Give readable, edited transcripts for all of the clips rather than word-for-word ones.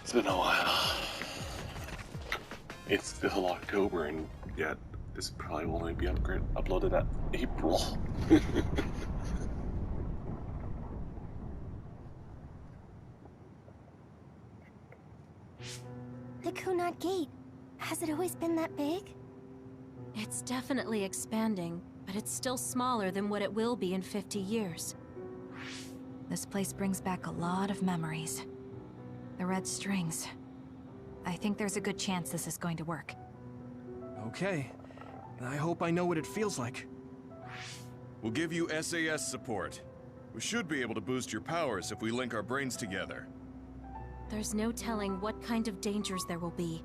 It's been a while. It's still October, and yet this probably will only be uploaded at April. The Kunad Gate. Has it always been that big? It's definitely expanding, but it's still smaller than what it will be in 50 years. This place brings back a lot of memories. The red strings. I think there's a good chance this is going to work. Okay. I hope I know what it feels like. We'll give you SAS support. We should be able to boost your powers if we link our brains together. There's no telling what kind of dangers there will be,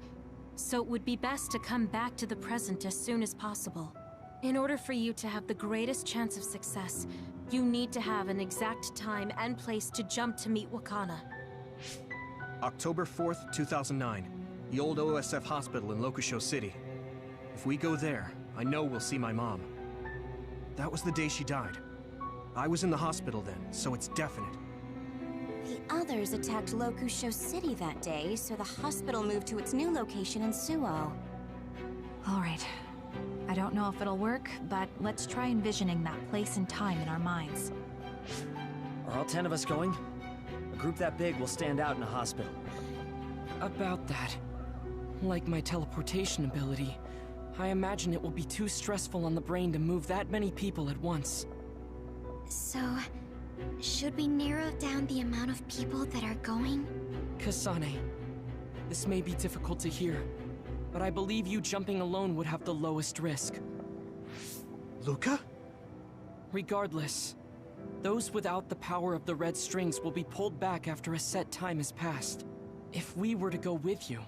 so it would be best to come back to the present as soon as possible. In order for you to have the greatest chance of success, you need to have an exact time and place to jump to meet Wakana. October 4th, 2009. The old OSF hospital in Lokusho City. If we go there, I know we'll see my mom. That was the day she died. I was in the hospital then, so it's definite. The others attacked Lokusho City that day, so the hospital moved to its new location in Suo. Alright. I don't know if it'll work, but let's try envisioning that place and time in our minds. Are all 10 of us going? A group that big will stand out in a hospital. About that. Like my teleportation ability, I imagine it will be too stressful on the brain to move that many people at once. So, should we narrow down the amount of people that are going? Kasane, this may be difficult to hear, but I believe you jumping alone would have the lowest risk. Luca? Regardless, those without the power of the red strings will be pulled back after a set time has passed. If we were to go with you,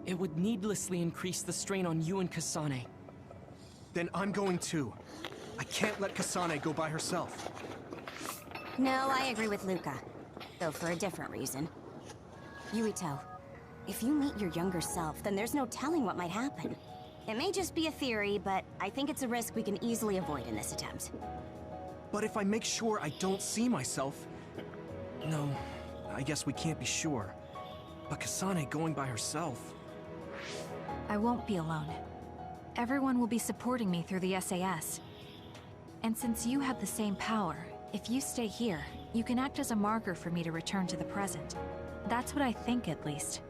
it would needlessly increase the strain on you and Kasane. Then I'm going too. I can't let Kasane go by herself. No, I agree with Luca. Though for a different reason. Yuito, if you meet your younger self, then there's no telling what might happen. It may just be a theory, but I think it's a risk we can easily avoid in this attempt. But if I make sure I don't see myself... No, I guess we can't be sure. But Kasane going by herself... I won't be alone. Everyone will be supporting me through the SAS. And since you have the same power, if you stay here, you can act as a marker for me to return to the present. That's what I think, at least.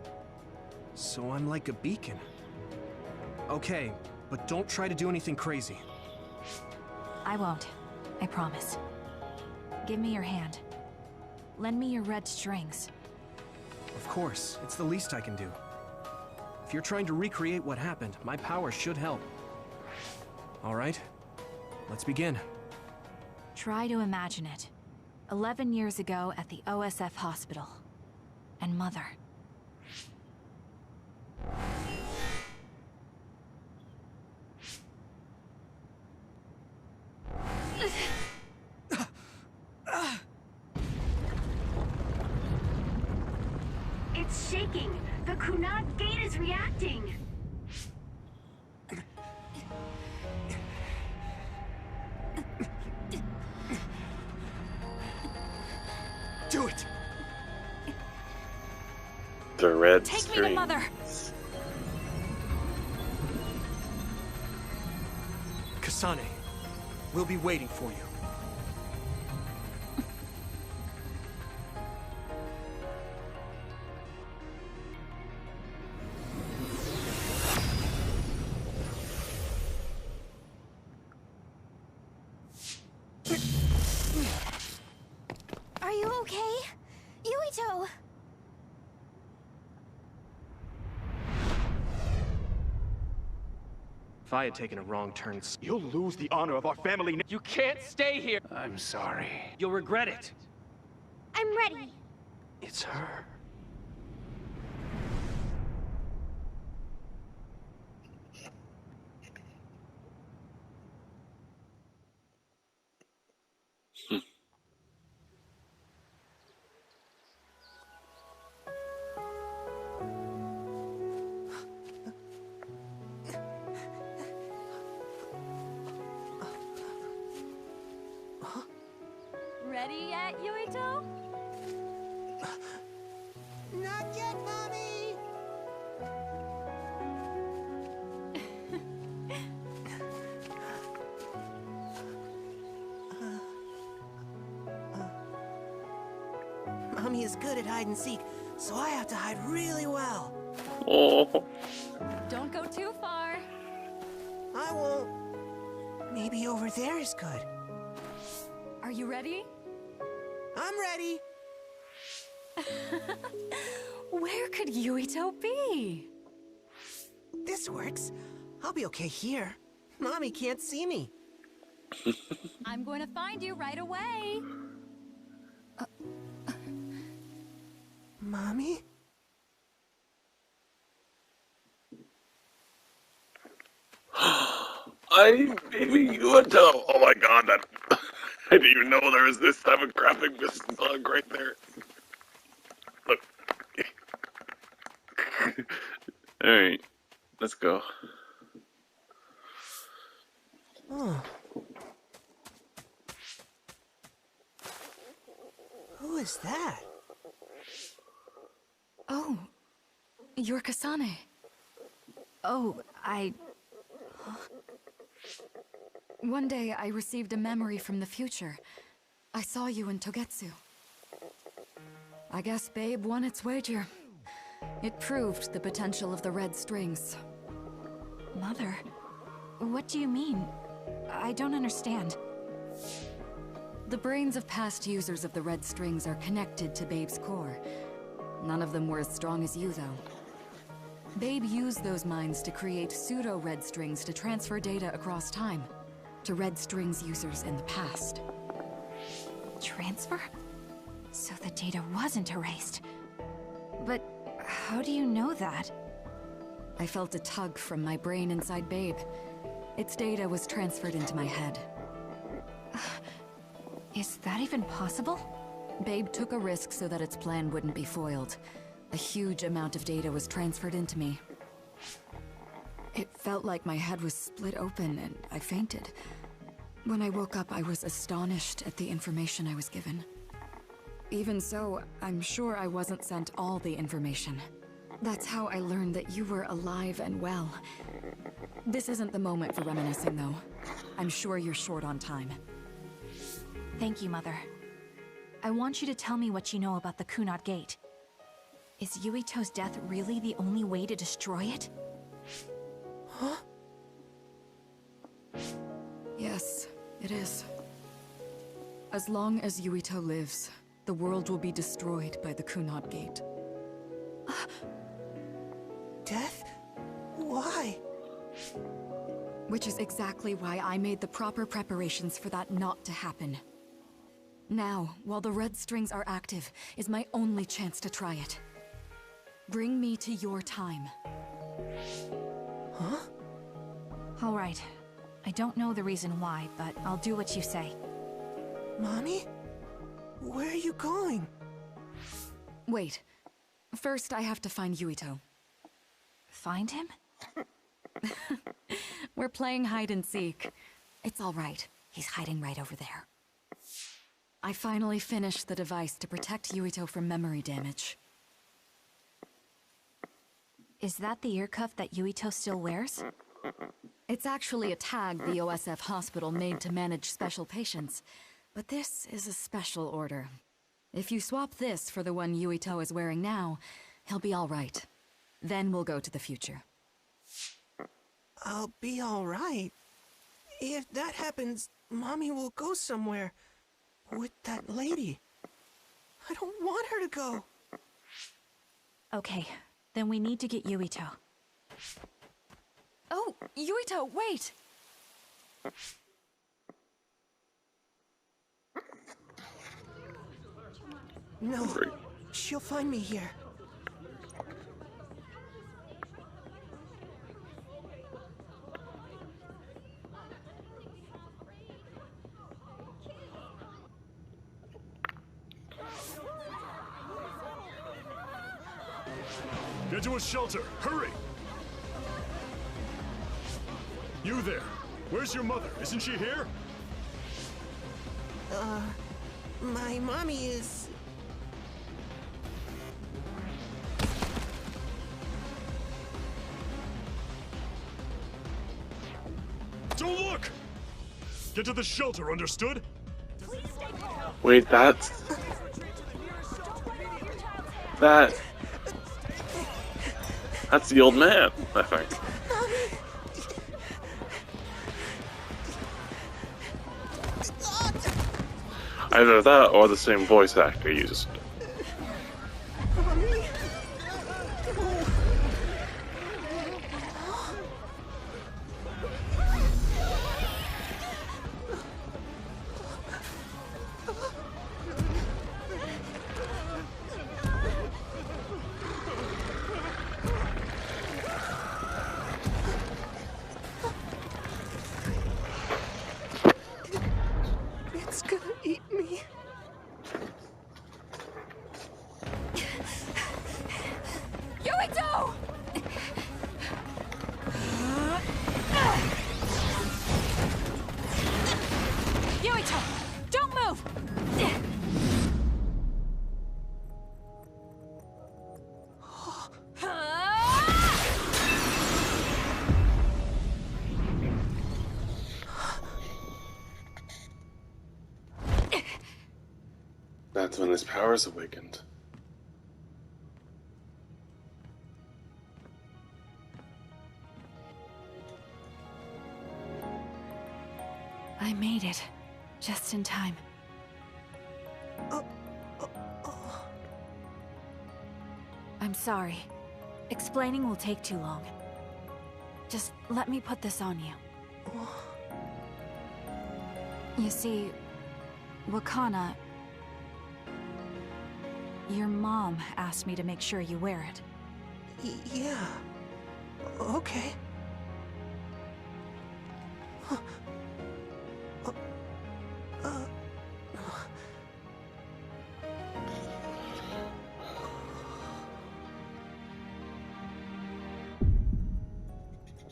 So I'm like a beacon. Okay, but don't try to do anything crazy. I won't. I promise. Give me your hand. Lend me your red strings. Of course, it's the least I can do. If you're trying to recreate what happened, my power should help. All right, let's begin. Try to imagine it. 11 years ago at the OSF hospital. And Mother. It's shaking! The Kunad Gate is reacting! Do it! The red Take string. me to Mother! Kasane, we'll be waiting for you. Are you okay? Yuito! If I had taken a wrong turn... You'll lose the honor of our family. You can't stay here! I'm sorry. You'll regret it! I'm ready! It's her. Ready yet, Yuito? Not yet, Mommy! Mommy is good at hide and seek, so I have to hide really well. Oh. Don't go too far. I won't. Maybe over there is good. Are you ready? I'm ready. Where could Yuito be? This works. I'll be okay here. Mommy can't see me. I'm going to find you right away. Mommy? Baby Yuito. Oh my god, that I didn't even know there was this type of graphic bug right there. Look. Alright, let's go. Oh. Who is that? Oh, you're Kasane. Oh, One day I received a memory from the future. I saw you in Togetsu. I guess Babe won its wager. It proved the potential of the red strings. Mother, what do you mean? I don't understand. The brains of past users of the red strings are connected to Babe's core. None of them were as strong as you, though. Babe used those minds to create pseudo-red strings to transfer data across time to red strings users in the past. Transfer? So the data wasn't erased. But how do you know that? I felt a tug from my brain inside Babe. Its data was transferred into my head. Is that even possible? Babe took a risk so that its plan wouldn't be foiled. A huge amount of data was transferred into me. It felt like my head was split open and I fainted. When I woke up, I was astonished at the information I was given. Even so, I'm sure I wasn't sent all the information. That's how I learned that you were alive and well. This isn't the moment for reminiscing, though. I'm sure you're short on time. Thank you, Mother. I want you to tell me what you know about the Kunat Gate. Is Yuito's death really the only way to destroy it? Huh? Yes, it is. As long as Yuito lives, the world will be destroyed by the Kunat Gate. Death? Why? Which is exactly why I made the proper preparations for that not to happen. Now, while the red strings are active, is my only chance to try it. Bring me to your time. Huh? All right. I don't know the reason why, but I'll do what you say. Mommy? Where are you going? Wait. First, I have to find Yuito. Find him? We're playing hide and seek. It's all right. He's hiding right over there. I finally finished the device to protect Yuito from memory damage. Is that the ear cuff that Yuito still wears? It's actually a tag the OSF hospital made to manage special patients. But this is a special order. If you swap this for the one Yuito is wearing now, he'll be all right. Then we'll go to the future. I'll be all right. If that happens, Mommy will go somewhere. With that lady. I don't want her to go. Okay, then we need to get Yuito. Oh, Yuito, wait! No, she'll find me here. Get to a shelter! Hurry! You there! Where's your mother? Isn't she here? My mommy is... Don't look! Get to the shelter, understood? Wait, that's... That's the old man, I think. Either that or the same voice actor used. It's gonna eat me. Yuito! Yuito, don't move! That's when his powers awakened. I made it. Just in time. I'm sorry. Explaining will take too long. Just let me put this on you. You see, Wakana... Your mom asked me to make sure you wear it. Yeah. Okay.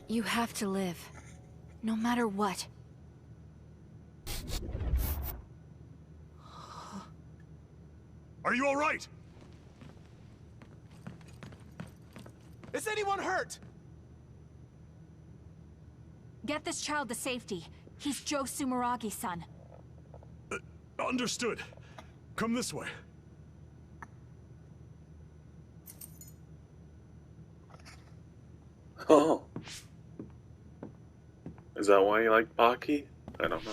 You have to live. No matter what. Are you all right? Is anyone hurt? Get this child to safety. He's Joe Sumeragi's son. Understood. Come this way. Oh. Is that why you like Baki? I don't know.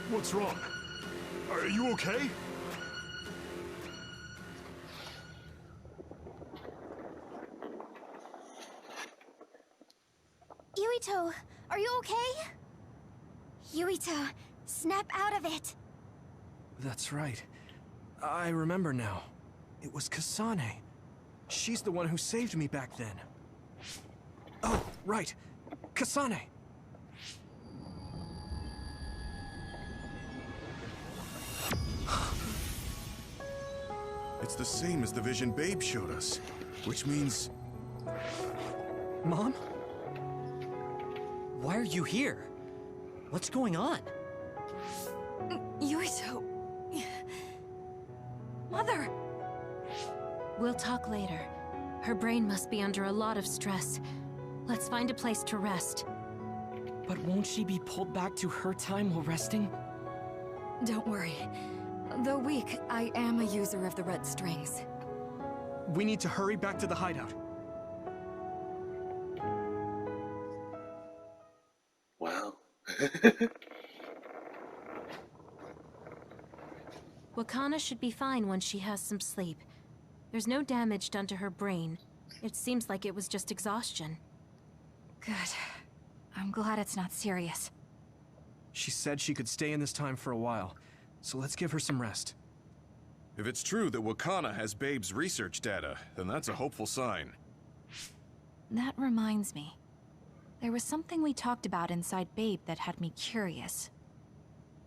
What's wrong? Are you okay? Yuito, are you okay? Yuito, snap out of it. That's right. I remember now. It was Kasane. She's the one who saved me back then. Oh, right. Kasane! It's the same as the vision Babe showed us, which means... Mom? Why are you here? What's going on? Yuito... Mother! We'll talk later. Her brain must be under a lot of stress. Let's find a place to rest. But won't she be pulled back to her time while resting? Don't worry. Though weak, I am a user of the red strings. We need to hurry back to the hideout. Wow. Wakana should be fine once she has some sleep. There's no damage done to her brain. It seems like it was just exhaustion. Good. I'm glad it's not serious. She said she could stay in this time for a while, so let's give her some rest. If it's true that Wakana has Babe's research data, then that's a hopeful sign. That reminds me. There was something we talked about inside Babe that had me curious.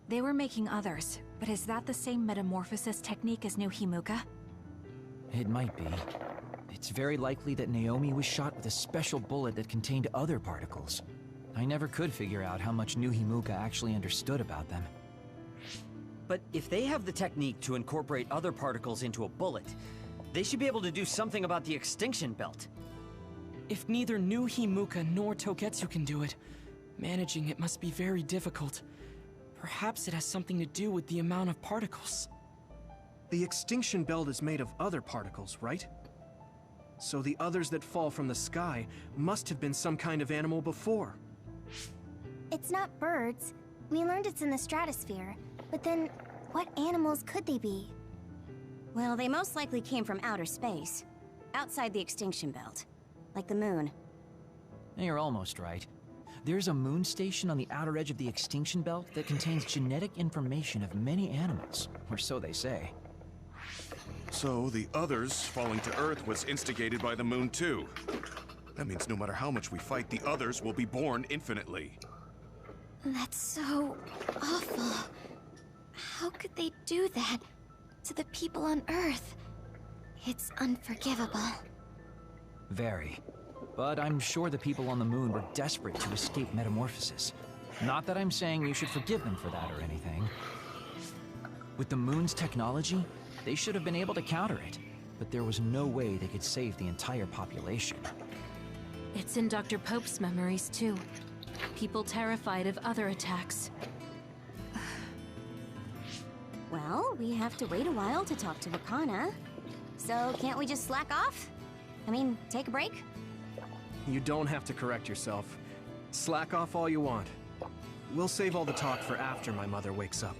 They were making others, but is that the same metamorphosis technique as New Himuka? It might be. It's very likely that Naomi was shot with a special bullet that contained other particles. I never could figure out how much New Himuka actually understood about them. But if they have the technique to incorporate other particles into a bullet, They should be able to do something about the extinction belt. If neither New Himuka nor Togetsu can do it, managing it must be very difficult. Perhaps it has something to do with the amount of particles. The extinction belt is made of other particles, right? So the others that fall from the sky must have been some kind of animal before. It's not birds. We learned it's in the stratosphere. But then, what animals could they be? Well, they most likely came from outer space. Outside the extinction belt. Like the moon. You're almost right. There's a moon station on the outer edge of the extinction belt that contains genetic information of many animals, or so they say. So the others falling to Earth was instigated by the moon too. That means no matter how much we fight, the others will be born infinitely. That's so awful. How could they do that to the people on Earth? It's unforgivable. Very. But I'm sure the people on the moon were desperate to escape metamorphosis. Not that I'm saying you should forgive them for that or anything. With the moon's technology, they should have been able to counter it. But there was no way they could save the entire population. It's in Dr. Pope's memories, too. People terrified of other attacks. Well, we have to wait a while to talk to Wakana. So can't we just slack off? I mean, take a break? You don't have to correct yourself. Slack off all you want. We'll save all the talk for after my mother wakes up.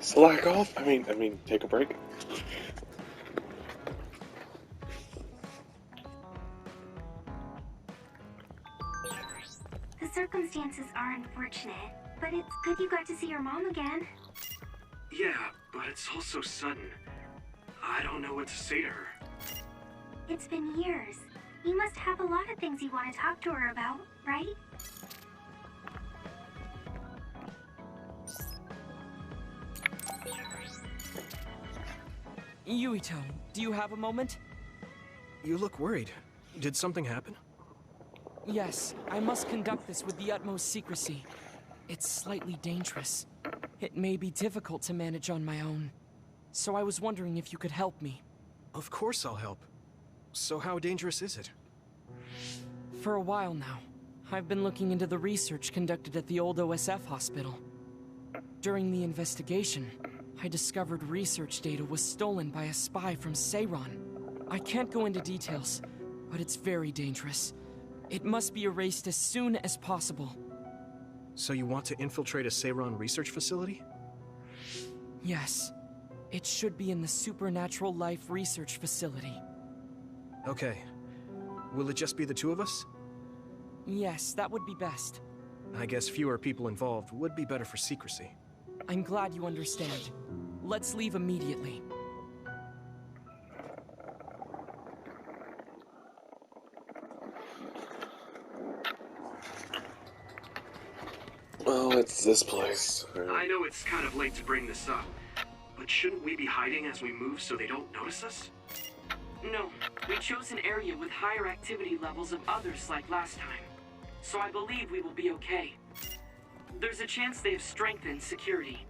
Slack off? I mean, take a break. The circumstances are unfortunate, but it's good you got to see your mom again. Yeah, but it's all so sudden. I don't know what to say to her. It's been years. You must have a lot of things you want to talk to her about, right? Yuito, do you have a moment? You look worried. Did something happen? Yes, I must conduct this with the utmost secrecy. It's slightly dangerous. It may be difficult to manage on my own. So I was wondering if you could help me. Of course I'll help. So how dangerous is it? For a while now, I've been looking into the research conducted at the old OSF hospital. During the investigation, I discovered research data was stolen by a spy from Seiron. I can't go into details, but it's very dangerous. It must be erased as soon as possible. So you want to infiltrate a Seiron research facility? Yes. It should be in the Supernatural Life Research Facility. Okay. Will it just be the two of us? Yes, that would be best. I guess fewer people involved would be better for secrecy. I'm glad you understand. Let's leave immediately. Well, it's this place. I know it's kind of late to bring this up, but shouldn't we be hiding as we move so they don't notice us? No, we chose an area with higher activity levels of others like last time. So I believe we will be okay. There's a chance they have strengthened security.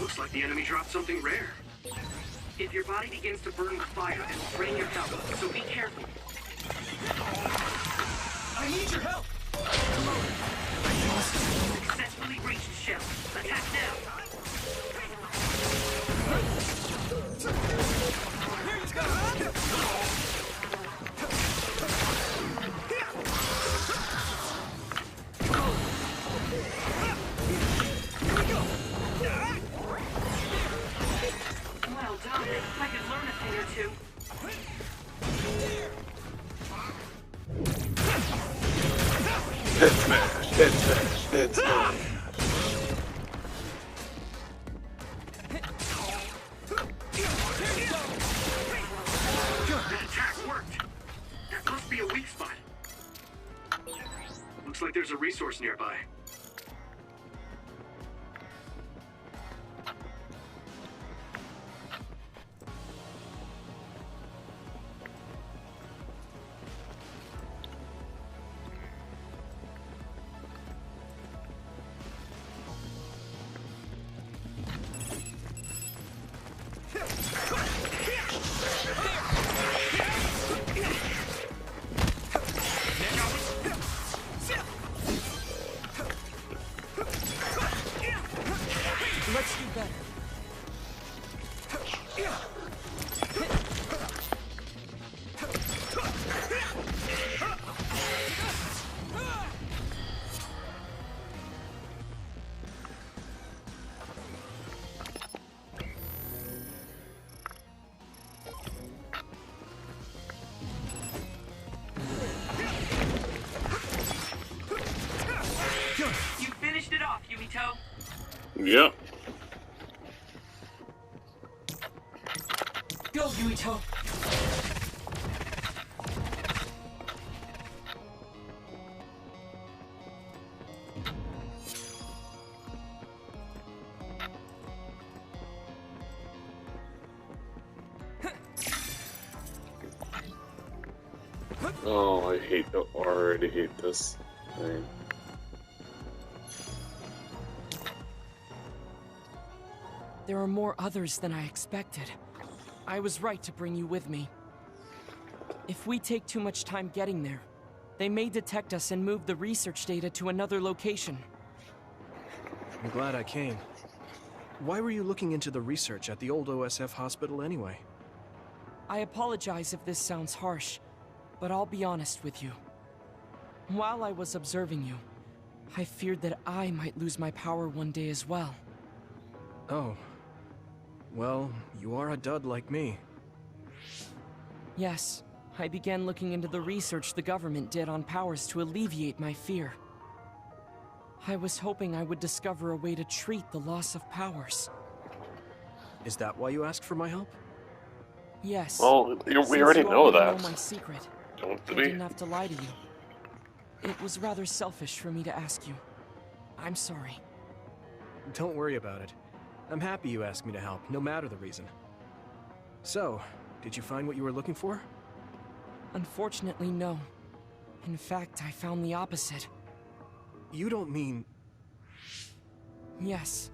Looks like the enemy dropped something rare. If your body begins to burn with fire, it will drain your health, so be careful. I need your help! Successfully breached shell. Attack now! I could learn a thing or two. Head smash, head smash, head smash. That attack worked. That must be a weak spot. Looks like there's a resource nearby. Let's do better. You finished it off, Yumito. Yep. Go, Yumito. Oh, I already hate this thing. There are more others than I expected. I was right to bring you with me. If we take too much time getting there, they may detect us and move the research data to another location. I'm glad I came. Why were you looking into the research at the old OSF hospital anyway? I apologize if this sounds harsh, but I'll be honest with you. While I was observing you, I feared that I might lose my power one day as well. Oh. Well, you are a dud like me. Yes, I began looking into the research the government did on powers to alleviate my fear. I was hoping I would discover a way to treat the loss of powers. Is that why you asked for my help? Yes. Well, we Since already you know that. know my secret. Don't I we? didn't have to lie to you. It was rather selfish for me to ask you. I'm sorry. Don't worry about it. I'm happy you asked me to help, no matter the reason. So, did you find what you were looking for? Unfortunately, no. In fact, I found the opposite. You don't mean... Yes.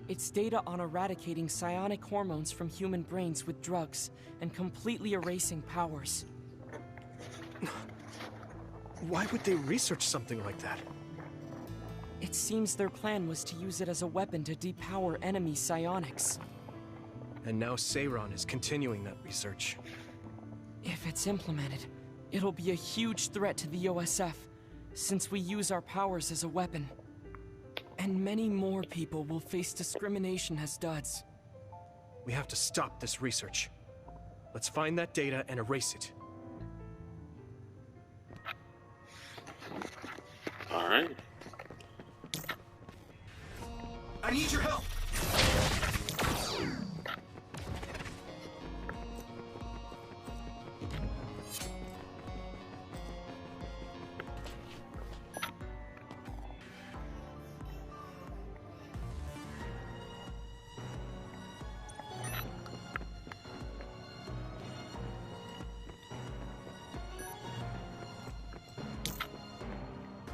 It's data on eradicating psionic hormones from human brains with drugs, and completely erasing powers. Why would they research something like that? It seems their plan was to use it as a weapon to depower enemy psionics. And now Seiron is continuing that research. If it's implemented, it'll be a huge threat to the OSF, since we use our powers as a weapon. And many more people will face discrimination as duds. We have to stop this research. Let's find that data and erase it. Alright. I need your help!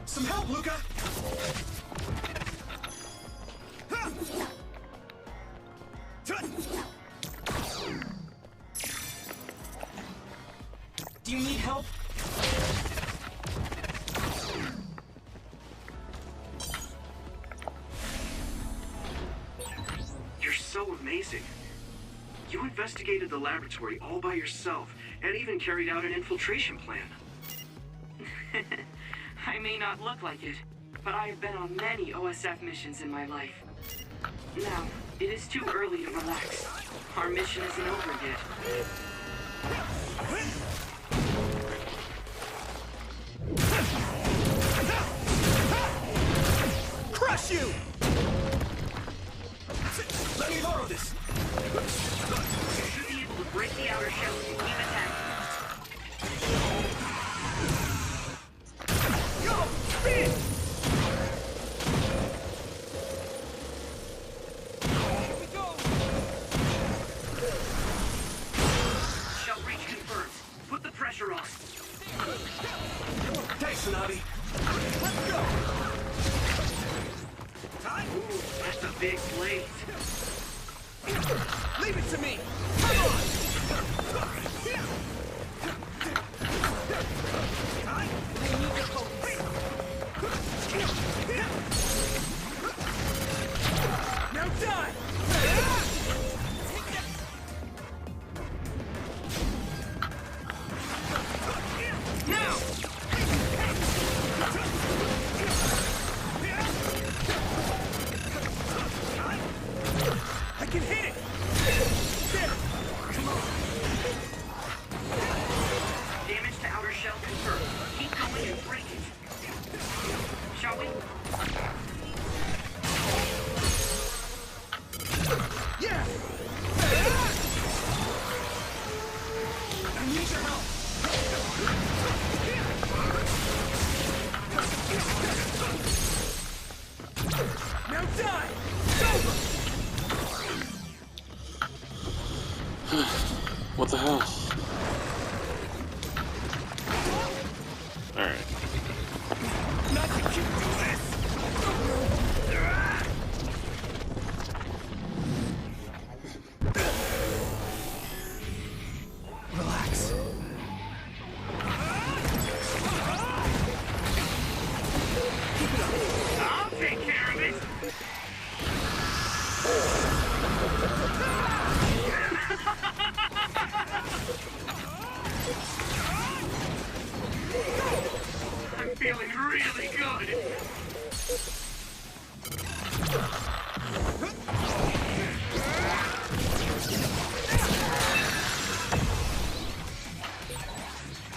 Some help, Luca! Do you need help? You're so amazing. You investigated the laboratory all by yourself, and even carried out an infiltration plan. I may not look like it, but I have been on many OSF missions in my life. Now, it is too early to relax. Our mission isn't over yet. Crush you! Let me borrow this! You should be able to break the outer shell and keep attacking. Go! Spin! Here we go! Shell breach confirmed. Put the pressure on. Thanks, Tsunade. Let's go! Ooh, that's a big blade. Leave it to me! Come on! Now die! Now! I can hit it! There! Come on! Damage to outer shell confirmed. Keep going and break it. Shall we? Yeah! I need your help! Now die! It's over! What the hell? Alright. Nothing can do this! Relax. Keep it up. I'll take care of it. I'm feeling really good.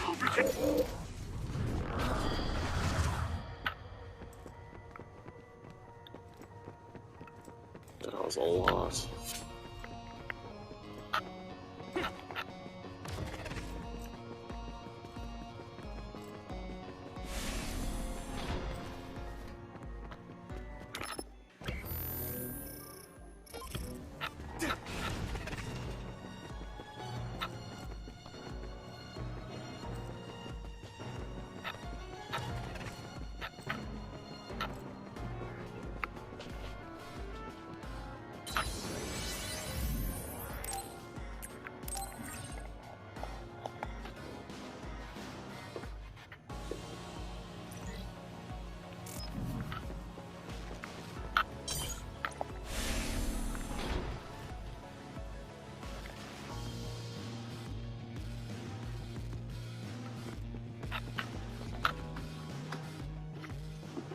I'll protect. That was a lot.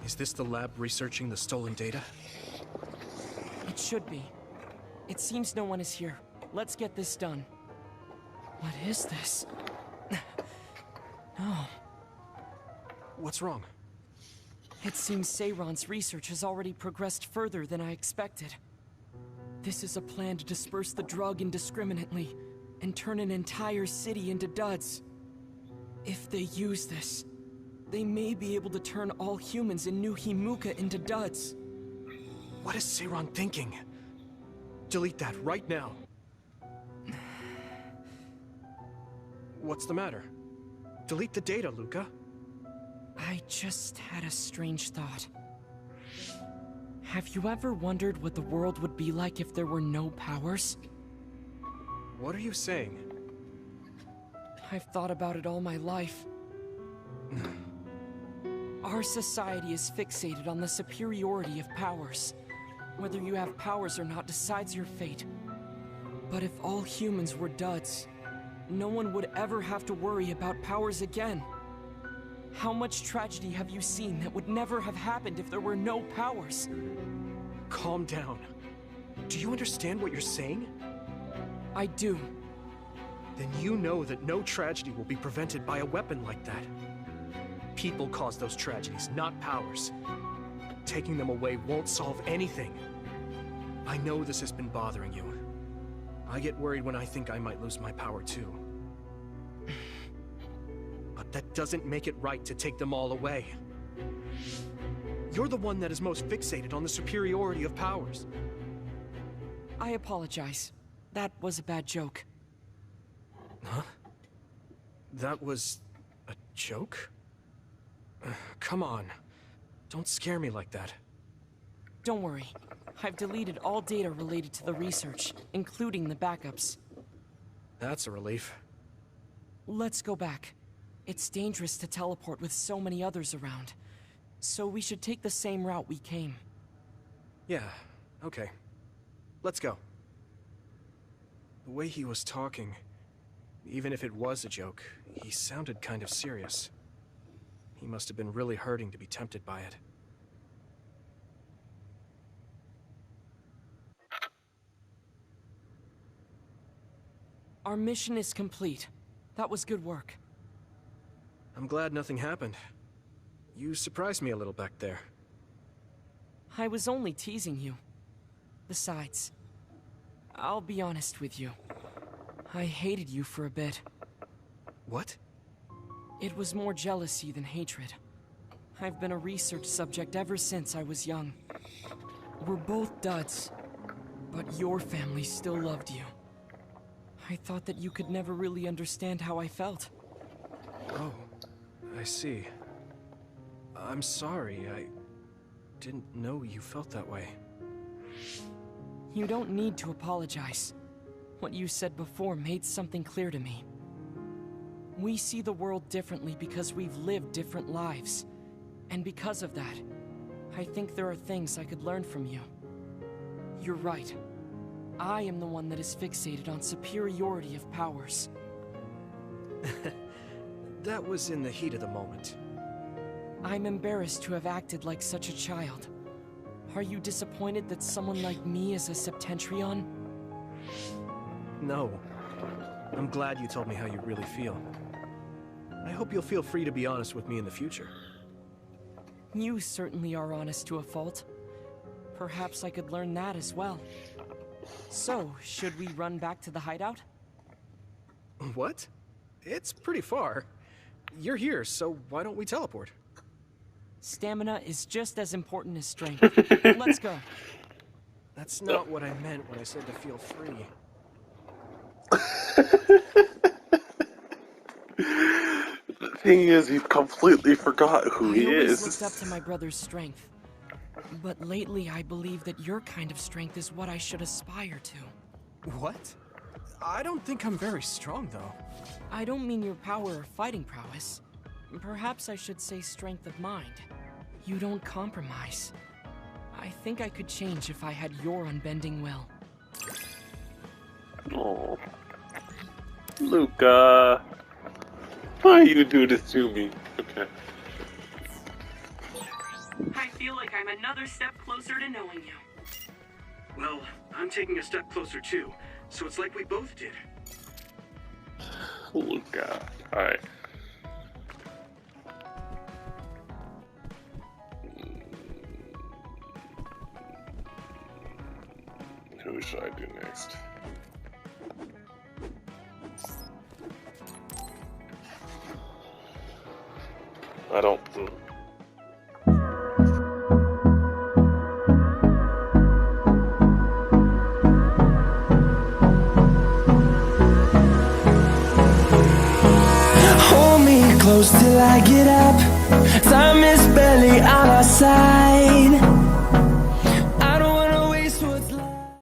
Is this the lab researching the stolen data? It should be. It seems no one is here. Let's get this done. What is this? No. What's wrong? It seems Seiron's research has already progressed further than I expected. This is a plan to disperse the drug indiscriminately and turn an entire city into duds. If they use this, they may be able to turn all humans in New Himuka into duds. What is Seiron thinking? Delete that right now. What's the matter? Delete the data, Luca. I just had a strange thought. Have you ever wondered what the world would be like if there were no powers? What are you saying? I've thought about it all my life. Our society is fixated on the superiority of powers. Whether you have powers or not decides your fate. But if all humans were duds, no one would ever have to worry about powers again. How much tragedy have you seen that would never have happened if there were no powers? Calm down. Do you understand what you're saying? I do. Then you know that no tragedy will be prevented by a weapon like that. People cause those tragedies, not powers. Taking them away won't solve anything. I know this has been bothering you. I get worried when I think I might lose my power too. But that doesn't make it right to take them all away. You're the one that is most fixated on the superiority of powers. I apologize. That was a bad joke. Huh? That was a joke? Come on. Don't scare me like that. Don't worry. I've deleted all data related to the research, including the backups. That's a relief. Let's go back. It's dangerous to teleport with so many others around. So we should take the same route we came. Yeah, okay. Let's go. The way he was talking, even if it was a joke, he sounded kind of serious. He must have been really hurting to be tempted by it. Our mission is complete. That was good work. I'm glad nothing happened. You surprised me a little back there. I was only teasing you. Besides, I'll be honest with you. I hated you for a bit. What? It was more jealousy than hatred. I've been a research subject ever since I was young. We're both duds, but your family still loved you. I thought that you could never really understand how I felt. Oh, I see. I'm sorry, I didn't know you felt that way. You don't need to apologize. What you said before made something clear to me. We see the world differently because we've lived different lives. And because of that, I think there are things I could learn from you. You're right. I am the one that is fixated on superiority of powers. That was in the heat of the moment. I'm embarrassed to have acted like such a child. Are you disappointed that someone like me is a Septentrion? No. I'm glad you told me how you really feel. I hope you'll feel free to be honest with me in the future. You certainly are honest to a fault. Perhaps I could learn that as well. So, should we run back to the hideout? What? It's pretty far. You're here, so why don't we teleport? Stamina is just as important as strength. Let's go. That's not what I meant when I said to feel free. The thing is, he completely forgot who he I always is. looked up to my brother's strength. But lately, I believe that your kind of strength is what I should aspire to. What? I don't think I'm very strong, though. I don't mean your power or fighting prowess. Perhaps I should say strength of mind. You don't compromise. I think I could change if I had your unbending will. Oh, Luca, why you do this to me? Okay. I feel like I'm another step closer to knowing you. Well, I'm taking a step closer too, so it's like we both did. Luca, alright. Who should I do next? I don't... Hold me close till I get up. Time is barely on our side.